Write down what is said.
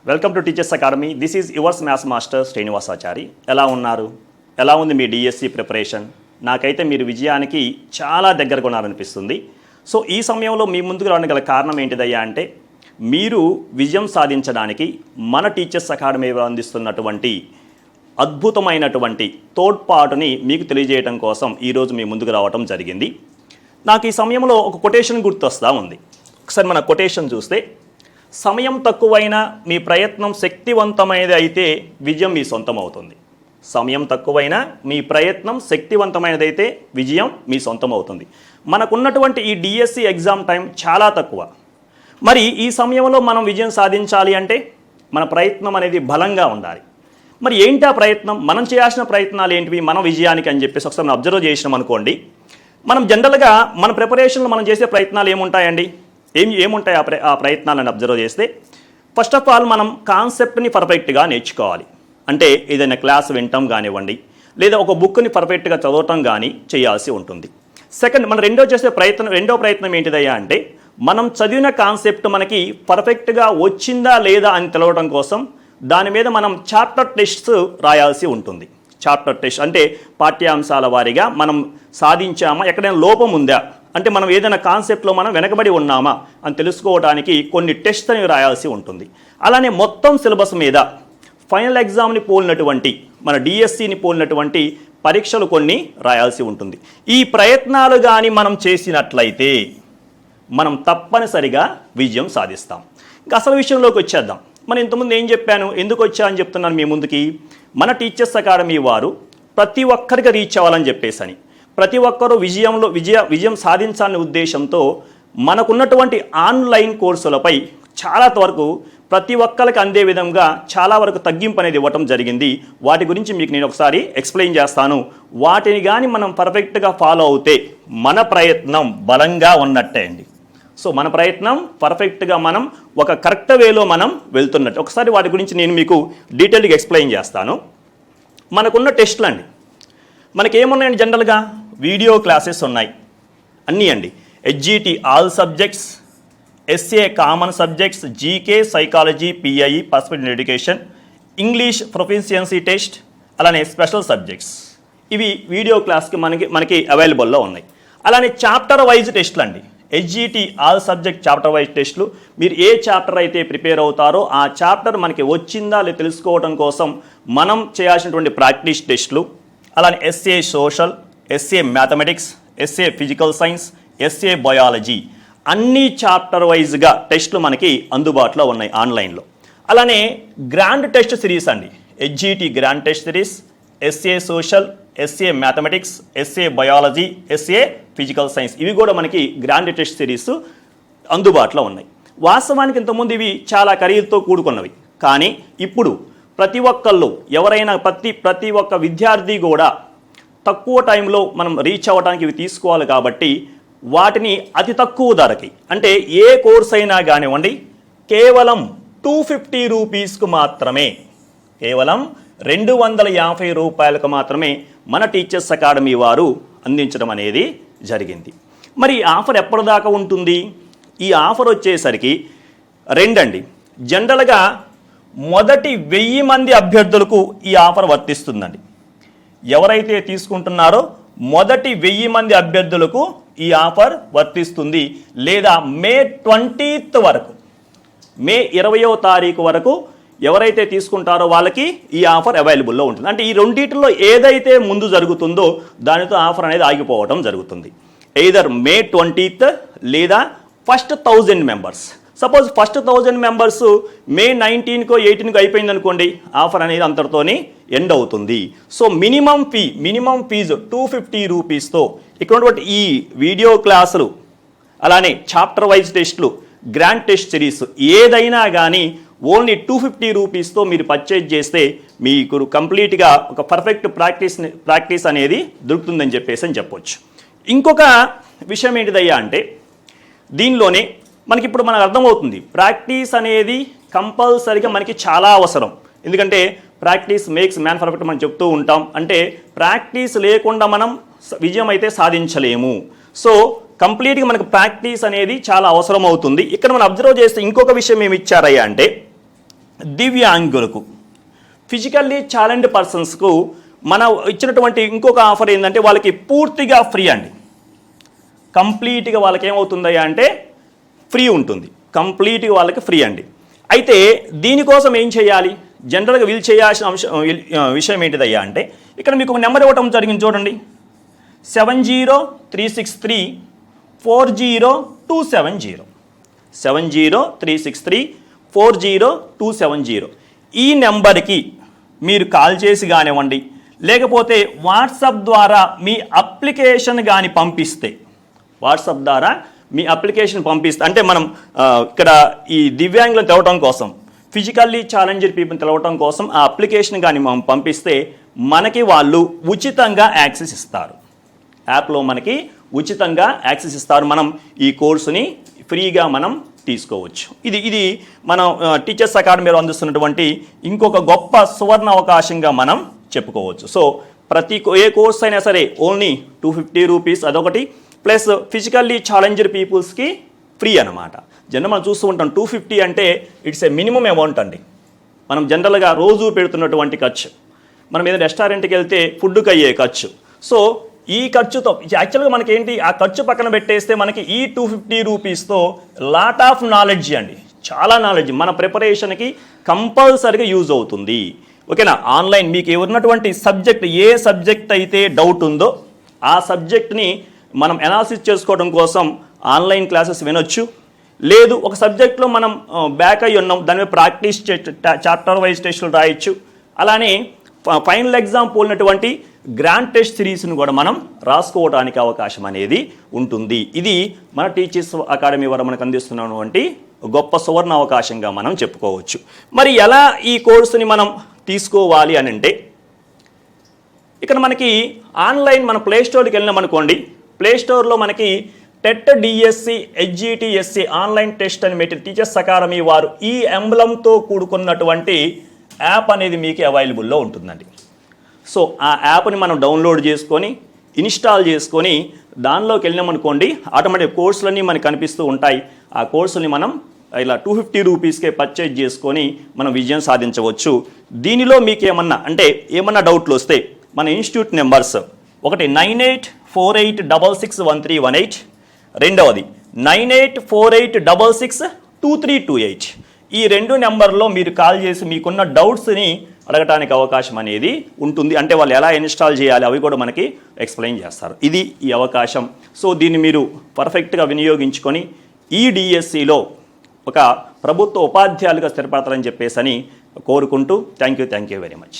Welcome to teachers academy. This is yours maths master Srinivasachari. ఎలా ఉన్నారు? ఎలా ఉంది మీ డిఎస్సి ప్రిపరేషన్? నాకైతే మీరు విజయానికి చాలా దగ్గరగా ఉన్నారనిపిస్తుంది. సో ఈ సమయంలో మీ ముందుకు రావడానికి గల కారణం ఏంటిదయ్యా అంటే, మీరు విజయం సాధించడానికి మన టీచర్స్ అకాడమీ అందిస్తున్నటువంటి అద్భుతమైనటువంటి తోడ్పాటుని మీకు తెలియజేయడం కోసం ఈరోజు మీ ముందుకు రావడం జరిగింది. నాకు ఈ సమయంలో ఒక కొటేషన్ గుర్తొస్తూ ఉంది. ఒకసారి మన కొటేషన్ చూస్తే, సమయం తక్కువైనా మీ ప్రయత్నం శక్తివంతమైనది అయితే విజయం మీ సొంతం అవుతుంది. సమయం తక్కువైనా మీ ప్రయత్నం శక్తివంతమైనదైతే విజయం మీ సొంతం అవుతుంది. మనకున్నటువంటి ఈ డిఎస్సి ఎగ్జామ్ టైం చాలా తక్కువ. మరి ఈ సమయంలో మనం విజయం సాధించాలి అంటే మన ప్రయత్నం అనేది బలంగా ఉండాలి. మరి ఏంటి ఆ ప్రయత్నం? మనం చేయాల్సిన ప్రయత్నాలు ఏంటివి మన విజయానికి అని చెప్పేసి ఒకసారి మనం అబ్జర్వ్ చేసినాం అనుకోండి. మనం జనరల్గా మన ప్రిపరేషన్లో మనం చేసే ప్రయత్నాలు ఏముంటాయండి? ఏముంటాయి ఆ ప్రయత్నాలను అబ్జర్వ్ చేస్తే, ఫస్ట్ ఆఫ్ ఆల్ మనం కాన్సెప్ట్ని పర్ఫెక్ట్గా నేర్చుకోవాలి. అంటే ఏదైనా క్లాస్ వినటం కానివ్వండి, లేదా ఒక బుక్ని పర్ఫెక్ట్గా చదవటం కానీ చేయాల్సి ఉంటుంది. సెకండ్, మనం రెండో ప్రయత్నం ఏంటిదయ్యా అంటే, మనం చదివిన కాన్సెప్ట్ మనకి పర్ఫెక్ట్గా వచ్చిందా లేదా అని తెలవడం కోసం దాని మీద మనం చాప్టర్ టెస్ట్స్ రాయాల్సి ఉంటుంది. చాప్టర్ టెస్ట్ అంటే పాఠ్యాంశాల వారీగా మనం సాధించామా, ఎక్కడైనా లోపం ఉందా, అంటే మనం ఏదైనా కాన్సెప్ట్లో మనం వెనకబడి ఉన్నామా అని తెలుసుకోవడానికి కొన్ని టెస్ట్ అనేవి రాయాల్సి ఉంటుంది. అలానే మొత్తం సిలబస్ మీద ఫైనల్ ఎగ్జామ్ని పోలినటువంటి, మన డిఎస్సిని పోలినటువంటి పరీక్షలు కొన్ని రాయాల్సి ఉంటుంది. ఈ ప్రయత్నాలు కానీ మనం చేసినట్లయితే మనం తప్పనిసరిగా విజయం సాధిస్తాం. ఇంకా అసలు విషయంలోకి వచ్చేద్దాం. మనం ఇంతకుముందు ఏం చెప్పాను, ఎందుకు వచ్చా అని చెప్తున్నాను మీ ముందుకి. మన టీచర్స్ అకాడమీ వారు ప్రతి ఒక్కరికి రీచ్ అవ్వాలని చెప్పేసని, ప్రతి ఒక్కరూ విజయం సాధించాలనే ఉద్దేశంతో మనకున్నటువంటి ఆన్లైన్ కోర్సులపై చాలా వరకు ప్రతి ఒక్కరికి అందే విధంగా చాలా వరకు తగ్గింపు అనేది ఇవ్వటం జరిగింది. వాటి గురించి మీకు నేను ఒకసారి ఎక్స్ప్లెయిన్ చేస్తాను. వాటిని కానీ మనం పర్ఫెక్ట్గా ఫాలో అవుతే మన ప్రయత్నం బలంగా ఉన్నట్టే అండి. సో మన ప్రయత్నం పర్ఫెక్ట్గా మనం ఒక కరెక్ట్ వేలో మనం వెళ్తున్నట్టు. ఒకసారి వాటి గురించి నేను మీకు డీటెయిల్గా ఎక్స్ప్లెయిన్ చేస్తాను. మనకున్న టెస్టులు అండి, మనకేమున్నాయండి? జనరల్గా వీడియో క్లాసెస్ ఉన్నాయి అన్నీ అండి. HGT all subjects, SA common subjects, GK, psychology, PIE perspective education, English proficiency test, అలానే స్పెషల్ సబ్జెక్ట్స్. ఇవి వీడియో క్లాస్కి మనకి అవైలబుల్లో ఉన్నాయి. అలానే చాప్టర్ వైజ్ టెస్టులు అండి. HGT all subject chapter wise టెస్టులు. మీరు ఏ చాప్టర్ అయితే ప్రిపేర్ అవుతారో ఆ చాప్టర్ మనకి వచ్చిందా లేదా తెలుసుకోవడం కోసం మనం చేయాల్సినటువంటి ప్రాక్టీస్ టెస్టులు. అలానే SA social, SA mathematics, SA physical science, SA biology, అన్ని చాప్టర్ వైజ్గా టెస్టులు మనకి అందుబాటులో ఉన్నాయి ఆన్లైన్లో. అలానే గ్రాండ్ టెస్ట్ సిరీస్ అండి. HGT grand test series, SA social, SA mathematics, SA biology, SA physical science, ఇవి కూడా మనకి గ్రాండ్ టెస్ట్ సిరీస్ అందుబాటులో ఉన్నాయి. వాస్తవానికి ఇంతకుముందు ఇవి చాలా ఖరీదుతో కూడుకున్నవి. కానీ ఇప్పుడు ప్రతి ఒక్కళ్ళు ఎవరైనా ప్రతి ఒక్క విద్యార్థి కూడా తక్కువ టైంలో మనం రీచ్ అవ్వడానికి ఇవి తీసుకోవాలి. కాబట్టి వాటిని అతి తక్కువ ధరకి, అంటే ఏ కోర్స్ అయినా కానివ్వండి, కేవలం 250 రూపీస్కు మాత్రమే, కేవలం 250 రూపాయలకు మాత్రమే మన టీచర్స్ అకాడమీ వారు అందించడం అనేది జరిగింది. మరి ఈ ఆఫర్ ఎప్పటిదాకా ఉంటుంది? ఈ ఆఫర్ వచ్చేసరికి రెండండి. జనరల్గా మొదటి 1000 మంది అభ్యర్థులకు ఈ ఆఫర్ వర్తిస్తుందండి. ఎవరైతే తీసుకుంటున్నారో మొదటి 1000 మంది అభ్యర్థులకు ఈ ఆఫర్ వర్తిస్తుంది. లేదా మే 20th వరకు, మే 20వ తారీఖు వరకు ఎవరైతే తీసుకుంటారో వాళ్ళకి ఈ ఆఫర్ అవైలబుల్లో ఉంటుంది. అంటే ఈ రెండింటిలో ఏదైతే ముందు జరుగుతుందో దానితో ఆఫర్ అనేది ఆగిపోవడం జరుగుతుంది. ఎయిదర్ మే 20th లేదా first 1000 members. Suppose first 1000 members May 19కో 18కో అయిపోయింది అనుకోండి, ఆఫర్ అనేది అంతటితోనే ఎండ్ అవుతుంది. సో మినిమం ఫీజు 250 రూపీస్తో ఇక్కడ ఉన్నటువంటి ఈ వీడియో క్లాసులు, అలానే చాప్టర్ వైజ్ టెస్టులు, గ్రాండ్ టెస్ట్ సిరీస్ ఏదైనా కానీ ఓన్లీ 250 రూపీస్తో మీరు పర్చేజ్ చేస్తే మీకు కంప్లీట్గా ఒక పర్ఫెక్ట్ ప్రాక్టీస్ అనేది దొరుకుతుందని చెప్పేసి చెప్పొచ్చు. ఇంకొక విషయం ఏంటిదయ్యా అంటే, దీనిలోనే మనకి అర్థమవుతుంది ప్రాక్టీస్ అనేది కంపల్సరీగా మనకి చాలా అవసరం. ఎందుకంటే ప్రాక్టీస్ మేక్స్ మ్యాన్ పర్ఫెక్ట్ మనం చెప్తూ ఉంటాం. అంటే ప్రాక్టీస్ లేకుండా మనం విజయం అయితే సాధించలేము. సో కంప్లీట్గా మనకు ప్రాక్టీస్ అనేది చాలా అవసరం అవుతుంది. ఇక్కడ మనం అబ్జర్వ్ చేస్తే ఇంకొక విషయం ఏమి ఇచ్చారయ్యా అంటే, దివ్యాంగులకు, ఫిజికల్లీ ఛాలెంజ్డ్ పర్సన్స్కు మనం ఇచ్చినటువంటి ఇంకొక ఆఫర్ ఏంటంటే వాళ్ళకి పూర్తిగా ఫ్రీ అండి. కంప్లీట్గా వాళ్ళకి ఏమవుతుందయ్యా అంటే ఫ్రీ ఉంటుంది, కంప్లీట్గా వాళ్ళకి ఫ్రీ అండి. అయితే దీనికోసం ఏం చేయాలి, జనరల్గా వీళ్ళు చేయాల్సిన విషయం ఏంటిదయ్యా అంటే ఇక్కడ మీకు ఒక నెంబర్ ఇవ్వటం జరిగింది చూడండి, 703634027 703634027 ఈ నెంబర్కి మీరు కాల్ చేసి కానివ్వండి, లేకపోతే వాట్సాప్ ద్వారా మీ అప్లికేషన్ కానీ పంపిస్తే, వాట్సాప్ ద్వారా మీ అప్లికేషన్ పంపిస్తే అంటే మనం ఇక్కడ ఈ దివ్యాంగులను తెలవటం కోసం, ఫిజికల్లీ ఛాలెంజ్డ్ పీపుల్ని తెలవటం కోసం ఆ అప్లికేషన్ కానీ మనం పంపిస్తే మనకి వాళ్ళు ఉచితంగా యాక్సెస్ ఇస్తారు. యాప్లో మనకి ఉచితంగా యాక్సెస్ ఇస్తారు. మనం ఈ కోర్సుని ఫ్రీగా మనం తీసుకోవచ్చు. ఇది మనం టీచర్స్ అకాడమీలో అందిస్తున్నటువంటి ఇంకొక గొప్ప సువర్ణ అవకాశంగా మనం చెప్పుకోవచ్చు. సో ఏ కోర్స్ అయినా సరే ఓన్లీ 250 రూపీస్ అదొకటి, ప్లస్ ఫిజికల్లీ ఛాలెంజ్డ్ పీపుల్స్కి ఫ్రీ అనమాట. జనరల్ మనం చూస్తూ ఉంటాం 250 అంటే ఇట్స్ ఏ మినిమం అమౌంట్ అండి. మనం జనరల్గా రోజు పెడుతున్నటువంటి ఖర్చు, మనం ఏదైనా రెస్టారెంట్కి వెళ్తే ఫుడ్కి అయ్యే ఖర్చు. సో ఈ ఖర్చుతో యాక్చువల్గా మనకి ఏంటి, ఆ ఖర్చు పక్కన పెట్టేస్తే మనకి ఈ 250 రూపీస్తో లాట్ ఆఫ్ నాలెడ్జ్ అండి, చాలా నాలెడ్జ్ మన ప్రిపరేషన్కి కంపల్సరీగా యూజ్ అవుతుంది. ఓకేనా. ఆన్లైన్ మీకు ఉన్నటువంటి సబ్జెక్ట్, ఏ సబ్జెక్ట్ అయితే డౌట్ ఉందో ఆ సబ్జెక్ట్ని మనం అనాలిసిస్ చేసుకోవడం కోసం ఆన్లైన్ క్లాసెస్ వినొచ్చు. లేదు ఒక సబ్జెక్ట్లో మనం బ్యాక్ అయ్యి ఉన్నాం, దాని మీద ప్రాక్టీస్ చాప్టర్ వైజ్ టెస్టులు రాయొచ్చు. అలానే ఫైనల్ ఎగ్జామ్ పోలినటువంటి గ్రాండ్ టెస్ట్ సిరీస్ను కూడా మనం రాసుకోవడానికి అవకాశం అనేది ఉంటుంది. ఇది మన టీచర్స్ అకాడమీ వారు మనకు అందిస్తున్నటువంటి గొప్ప సువర్ణ అవకాశంగా మనం చెప్పుకోవచ్చు. మరి ఎలా ఈ కోర్సుని మనం తీసుకోవాలి అని అంటే, ఇక్కడ మనకి ఆన్లైన్ మన ప్లేస్టోర్కి వెళ్ళినామనుకోండి, ప్లేస్టోర్లో మనకి టెట్ డిఎస్సి హెచ్జిటిఎస్సి ఆన్లైన్ టెస్ట్ అని మెటీరియల్ టీచర్స్ అకాడమీ వారు ఈ ఎంబ్లంతో కూడుకున్నటువంటి యాప్ అనేది మీకు అవైలబుల్లో ఉంటుందండి. సో ఆ యాప్ని మనం డౌన్లోడ్ చేసుకొని ఇన్స్టాల్ చేసుకొని దానిలోకి వెళ్ళినామనుకోండి, ఆటోమేటిక్ కోర్సులన్నీ మనకు కనిపిస్తూ ఉంటాయి. ఆ కోర్సుని మనం ఇలా 250 రూపీస్కే పర్చేజ్ చేసుకొని మనం విజయం సాధించవచ్చు. దీనిలో మీకు ఏమన్నా డౌట్లు వస్తే మన ఇన్స్టిట్యూట్ నెంబర్స్ ఒకటి 9848661318, రెండవది 9848662328. ఈ 2 నెంబర్లో మీరు కాల్ చేసి మీకున్న డౌట్స్ని అడగటానికి అవకాశం అనేది ఉంటుంది. అంటే వాళ్ళు ఎలా ఇన్స్టాల్ చేయాలి అవి కూడా మనకి ఎక్స్ప్లెయిన్ చేస్తారు. ఇది ఈ అవకాశం. సో దీన్ని మీరు పర్ఫెక్ట్గా వినియోగించుకొని ఈ డిఎస్సిలో ఒక ప్రభుత్వ ఉపాధ్యాయులుగా స్థిరపడతారని చెప్పేసి కోరుకుంటూ థ్యాంక్ యూ వెరీ మచ్.